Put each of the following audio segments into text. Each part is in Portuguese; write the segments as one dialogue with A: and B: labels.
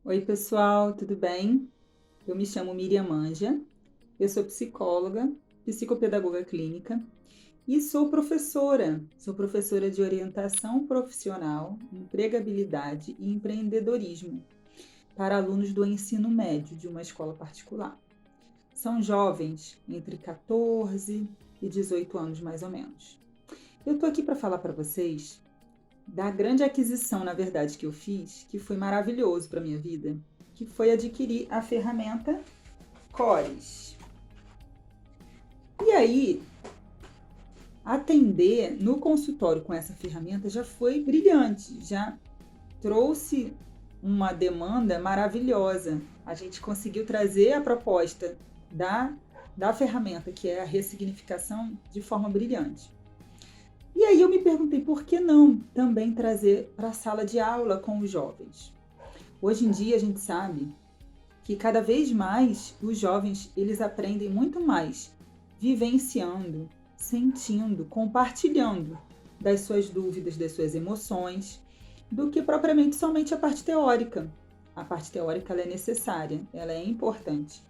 A: Oi, pessoal, tudo bem? Eu me chamo Miriam Manja, eu sou psicóloga, psicopedagoga clínica e sou professora de orientação profissional, empregabilidade e empreendedorismo para alunos do ensino médio de uma escola particular. São jovens entre 14 e 18 anos, mais ou menos. Eu tô aqui para falar para vocês da grande aquisição, na verdade, que eu fiz, que foi maravilhoso para minha vida, que foi adquirir a ferramenta Cores. E aí, atender no consultório com essa ferramenta já foi brilhante, já trouxe uma demanda maravilhosa. A gente conseguiu trazer a proposta da ferramenta, que é a ressignificação, de forma brilhante. E aí eu me perguntei por que não também trazer para a sala de aula com os jovens. Hoje em dia a gente sabe que cada vez mais os jovens eles aprendem muito mais vivenciando, sentindo, compartilhando das suas dúvidas, das suas emoções, do que propriamente somente a parte teórica. A parte teórica ela é necessária, ela é importante,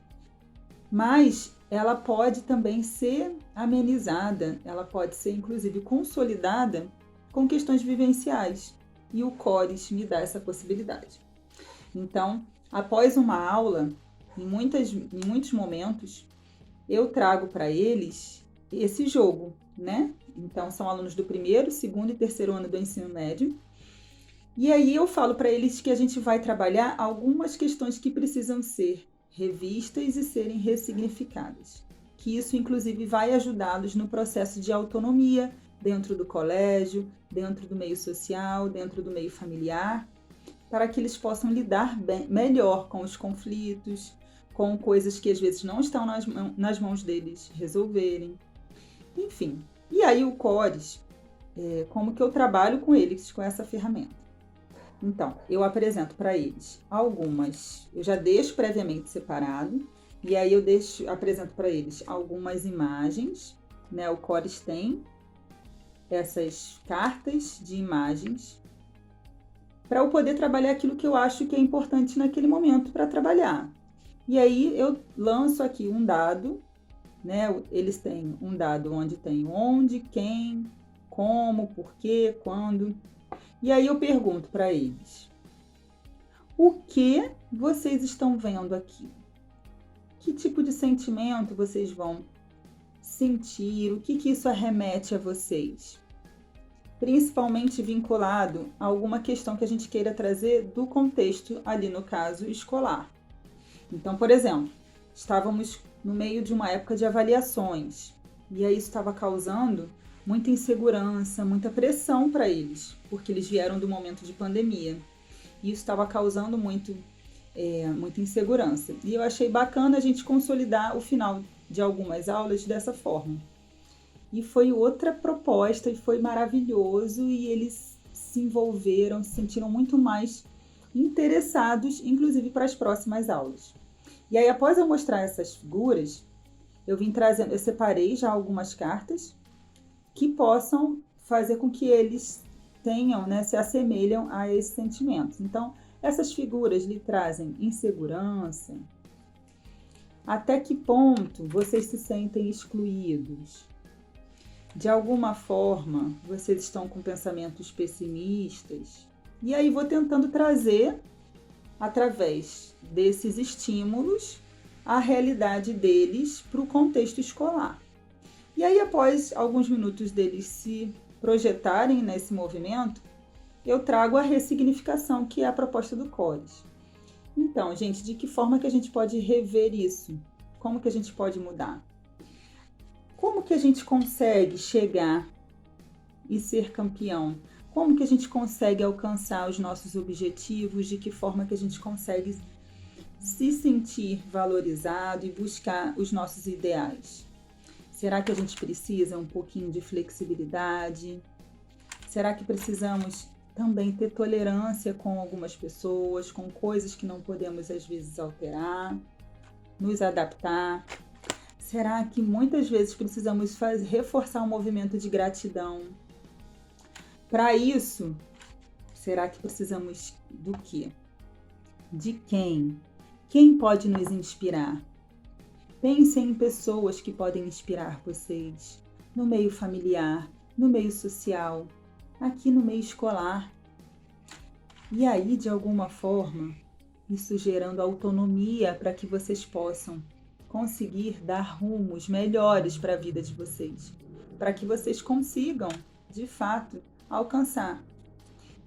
A: mas ela pode também ser amenizada, ela pode ser inclusive consolidada com questões vivenciais. E o CORES me dá essa possibilidade. Então, após uma aula, em muitos momentos, eu trago para eles esse jogo, né? Então, são alunos do primeiro, segundo e terceiro ano do ensino médio. E aí eu falo para eles que a gente vai trabalhar algumas questões que precisam ser revistas e serem ressignificadas. Que isso, inclusive, vai ajudá-los no processo de autonomia dentro do colégio, dentro do meio social, dentro do meio familiar, para que eles possam lidar melhor com os conflitos, com coisas que às vezes não estão nas mãos deles resolverem. Enfim, e aí o CORES, como que eu trabalho com eles com essa ferramenta? Então, eu apresento para eles algumas, eu já deixo previamente separado, e aí eu apresento para eles algumas imagens, né? O CORES tem essas cartas de imagens para eu poder trabalhar aquilo que eu acho que é importante naquele momento para trabalhar. E aí eu lanço aqui um dado, né? Eles têm um dado onde tem onde, quem, como, porquê, quando. E aí eu pergunto para eles: o que vocês estão vendo aqui? Que tipo de sentimento vocês vão sentir? O que isso arremete a vocês? Principalmente vinculado a alguma questão que a gente queira trazer do contexto ali, no caso, escolar. Então, por exemplo, estávamos no meio de uma época de avaliações, e aí isso estava causando muita insegurança, muita pressão para eles, porque eles vieram do momento de pandemia, e isso estava causando muita insegurança. E eu achei bacana a gente consolidar o final de algumas aulas dessa forma. E foi outra proposta e foi maravilhoso, e eles se envolveram, se sentiram muito mais interessados, inclusive para as próximas aulas. E aí, após eu mostrar essas figuras, eu vim trazendo, eu separei já algumas cartas que possam fazer com que eles tenham, né, se assemelham a esses sentimentos. Então, essas figuras lhe trazem insegurança. Até que ponto vocês se sentem excluídos? De alguma forma, vocês estão com pensamentos pessimistas? E aí vou tentando trazer, através desses estímulos, a realidade deles para o contexto escolar. E aí, após alguns minutos deles se projetarem nesse movimento, eu trago a ressignificação, que é a proposta do CORES. Então, gente, de que forma que a gente pode rever isso? Como que a gente pode mudar? Como que a gente consegue chegar e ser campeão? Como que a gente consegue alcançar os nossos objetivos? De que forma que a gente consegue se sentir valorizado e buscar os nossos ideais? Será que a gente precisa um pouquinho de flexibilidade? Será que precisamos também ter tolerância com algumas pessoas, com coisas que não podemos às vezes alterar, nos adaptar? Será que muitas vezes precisamos reforçar um movimento de gratidão? Para isso, será que precisamos do quê? De quem? Quem pode nos inspirar? Pensem em pessoas que podem inspirar vocês, no meio familiar, no meio social, aqui no meio escolar. E aí, de alguma forma, isso gerando autonomia para que vocês possam conseguir dar rumos melhores para a vida de vocês, para que vocês consigam, de fato, alcançar.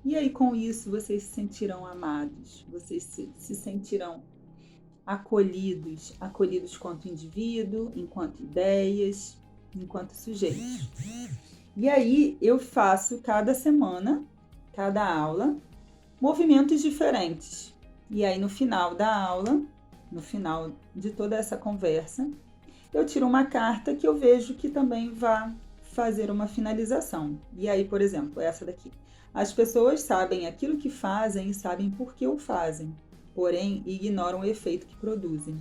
A: E aí, com isso, vocês se sentirão amados, vocês se sentirão acolhidos quanto indivíduo, enquanto ideias, enquanto sujeitos. E aí, eu faço cada semana, cada aula, movimentos diferentes. E aí, no final da aula, no final de toda essa conversa, eu tiro uma carta que eu vejo que também vai fazer uma finalização. E aí, por exemplo, essa daqui. As pessoas sabem aquilo que fazem e sabem por que o fazem, porém ignoram o efeito que produzem.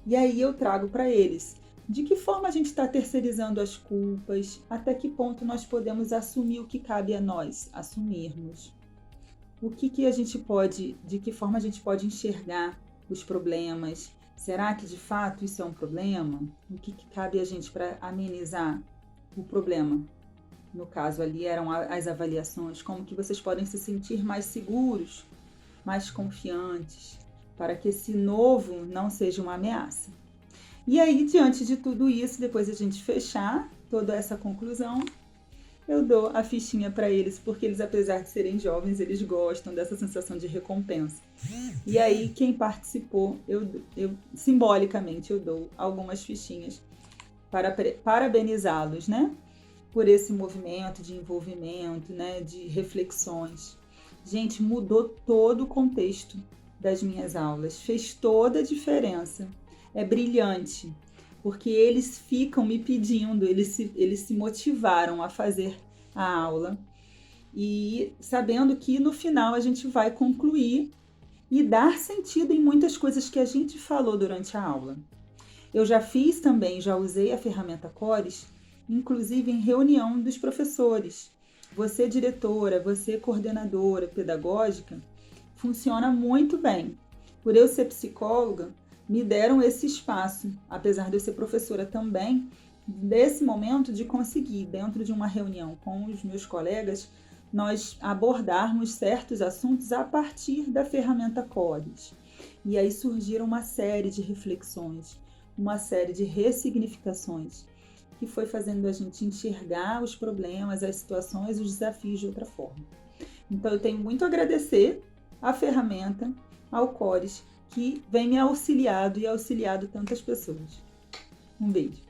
A: E aí eu trago para eles de que forma a gente está terceirizando as culpas, até que ponto nós podemos assumir o que cabe a nós assumirmos. O que a gente pode, de que forma a gente pode enxergar os problemas? Será que de fato isso é um problema? O que cabe a gente para amenizar o problema? No caso ali eram as avaliações, como que vocês podem se sentir mais seguros, mais confiantes, para que esse novo não seja uma ameaça. E aí, diante de tudo isso, depois de a gente fechar toda essa conclusão, eu dou a fichinha para eles, porque eles, apesar de serem jovens, eles gostam dessa sensação de recompensa. E aí, quem participou, eu simbolicamente, eu dou algumas fichinhas para parabenizá-los, né? Por esse movimento de envolvimento, né? De reflexões. Gente, mudou todo o contexto das minhas aulas, fez toda a diferença. É brilhante, porque eles ficam me pedindo, eles se motivaram a fazer a aula e sabendo que no final a gente vai concluir e dar sentido em muitas coisas que a gente falou durante a aula. Eu já fiz também, já usei a ferramenta Cores, inclusive em reunião dos professores. Você, diretora, você, coordenadora pedagógica, funciona muito bem. Por eu ser psicóloga, me deram esse espaço, apesar de eu ser professora também, desse momento de conseguir, dentro de uma reunião com os meus colegas, nós abordarmos certos assuntos a partir da ferramenta Cores. E aí surgiram uma série de reflexões, uma série de ressignificações, que foi fazendo a gente enxergar os problemas, as situações, os desafios de outra forma. Então eu tenho muito a agradecer à ferramenta, ao Cores, que vem me auxiliado e auxiliado tantas pessoas. Um beijo.